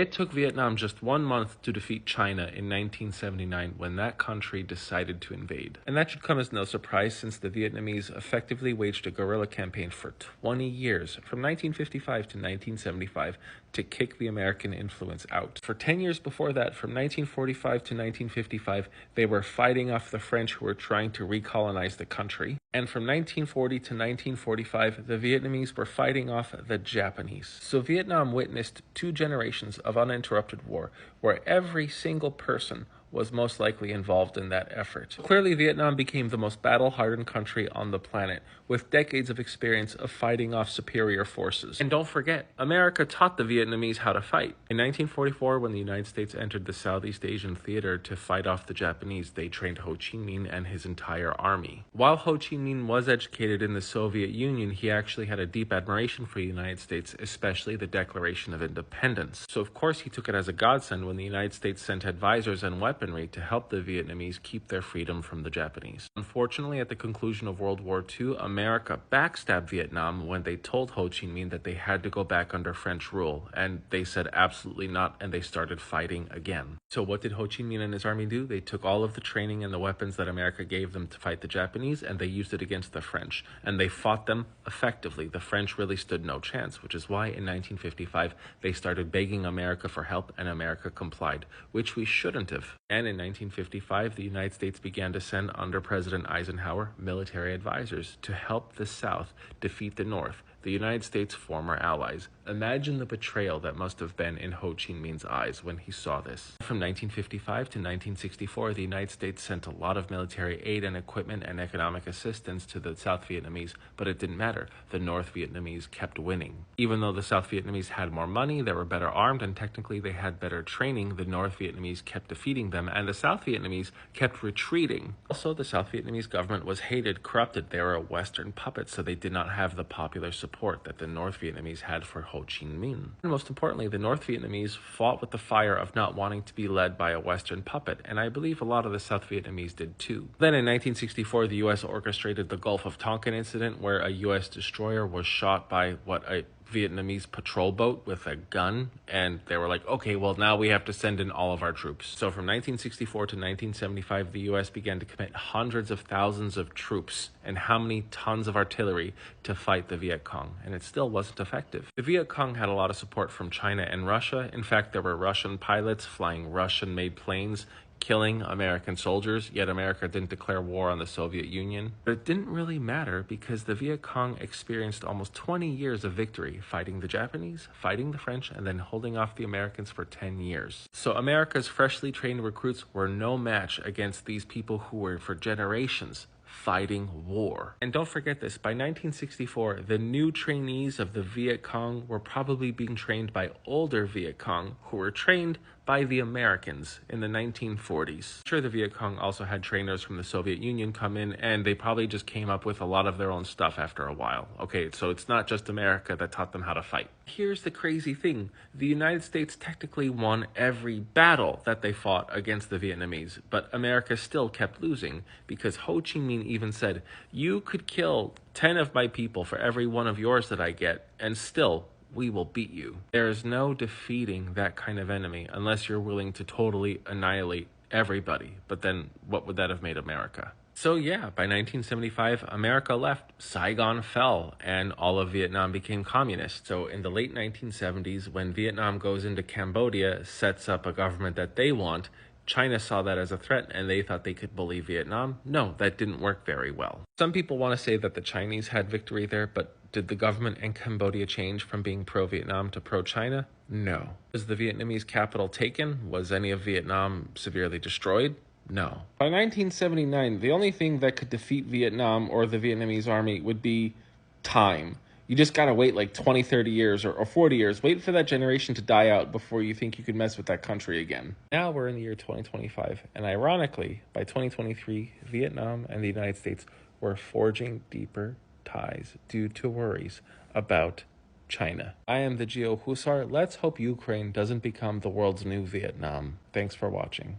It took Vietnam just 1 month to defeat China in 1979 when that country decided to invade. And that should come as no surprise since the Vietnamese effectively waged a guerrilla campaign for 20 years, from 1955 to 1975, to kick the American influence out. For 10 years before that, from 1945 to 1955, they were fighting off the French who were trying to recolonize the country. And from 1940 to 1945, the Vietnamese were fighting off the Japanese. So Vietnam witnessed 2 generations of uninterrupted war, where every single person was most likely involved in that effort. Clearly, Vietnam became the most battle-hardened country on the planet, with decades of experience of fighting off superior forces. And don't forget, America taught the Vietnamese how to fight. In 1944, when the United States entered the Southeast Asian theater to fight off the Japanese, they trained Ho Chi Minh and his entire army. While Ho Chi Minh was educated in the Soviet Union, he actually had a deep admiration for the United States, especially the Declaration of Independence. So of course he took it as a godsend when the United States sent advisors and weaponry to help the Vietnamese keep their freedom from the Japanese. Unfortunately, at the conclusion of World War II, America backstabbed Vietnam when they told Ho Chi Minh that they had to go back under French rule, and they said absolutely not, and they started fighting again. So what did Ho Chi Minh and his army do? They took all of the training and the weapons that America gave them to fight the Japanese, and they used it against the French, and they fought them effectively. The French really stood no chance, which is why in 1955 they started begging America for help, and America complied, which we shouldn't have. And in 1955, the United States began to send, under President Eisenhower, military advisors to help the South defeat the North, the United States' former allies. Imagine the betrayal that must have been in Ho Chi Minh's eyes when he saw this. From 1955 to 1964, the United States sent a lot of military aid and equipment and economic assistance to the South Vietnamese, but it didn't matter. The North Vietnamese kept winning. Even though the South Vietnamese had more money, they were better armed, and technically they had better training, the North Vietnamese kept defeating them, and the South Vietnamese kept retreating. Also, the South Vietnamese government was hated, corrupted. They were a Western puppet, so they did not have the popular support that the North Vietnamese had for Ho Chi Minh. And most importantly, the North Vietnamese fought with the fire of not wanting to be led by a Western puppet, and I believe a lot of the South Vietnamese did too. Then in 1964, the U.S. orchestrated the Gulf of Tonkin incident, where a U.S. destroyer was shot by a Vietnamese patrol boat with a gun, and they were like, okay, well, now we have to send in all of our troops. So from 1964 to 1975, the U.S. began to commit hundreds of thousands of troops and how many tons of artillery to fight the Viet Cong, and it still wasn't effective. The Viet Cong had a lot of support from China and Russia. In fact, there were Russian pilots flying Russian-made planes killing American soldiers, yet America didn't declare war on the Soviet Union. But it didn't really matter because the Viet Cong experienced almost 20 years of victory, fighting the Japanese, fighting the French, and then holding off the Americans for 10 years. So America's freshly trained recruits were no match against these people who were, for generations, fighting war. And don't forget this, by 1964, the new trainees of the Viet Cong were probably being trained by older Viet Cong who were trained by the Americans in the 1940s. Sure, the Viet Cong also had trainers from the Soviet Union come in, and they probably just came up with a lot of their own stuff after a while. Okay, so it's not just America that taught them how to fight. Here's the crazy thing. The United States technically won every battle that they fought against the Vietnamese, but America still kept losing because Ho Chi Minh even said, you could kill 10 of my people for every one of yours that I get, and still we will beat you. There is no defeating that kind of enemy unless you're willing to totally annihilate everybody. But then what would that have made America? So yeah, by 1975, America left, Saigon fell, and all of Vietnam became communist. So in the late 1970s, when Vietnam goes into Cambodia, sets up a government that they want, China saw that as a threat and they thought they could bully Vietnam. No, that didn't work very well. Some people want to say that the Chinese had victory there, but did the government in Cambodia change from being pro-Vietnam to pro-China? No. Was the Vietnamese capital taken? Was any of Vietnam severely destroyed? No. By 1979, the only thing that could defeat Vietnam or the Vietnamese army would be time. You just gotta wait like 20, 30 years or 40 years. Wait for that generation to die out before you think you could mess with that country again. Now we're in the year 2025, and ironically, by 2023, Vietnam and the United States were forging deeper ties due to worries about China. I am the Geo Husar. Let's hope Ukraine doesn't become the world's new Vietnam. Thanks for watching.